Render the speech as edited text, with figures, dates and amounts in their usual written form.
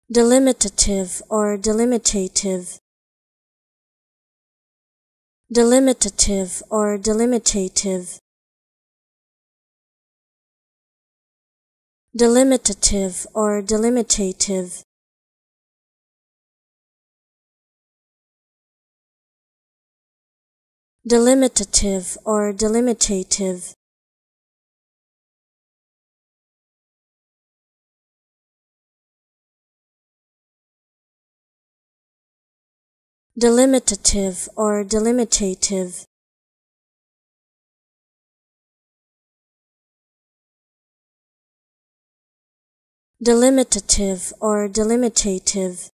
Delimitative or delimitative. Delimitative or delimitative. Delimitative or delimitative. Delimitative or delimitative. Delimitative or delimitative. Delimitative or delimitative.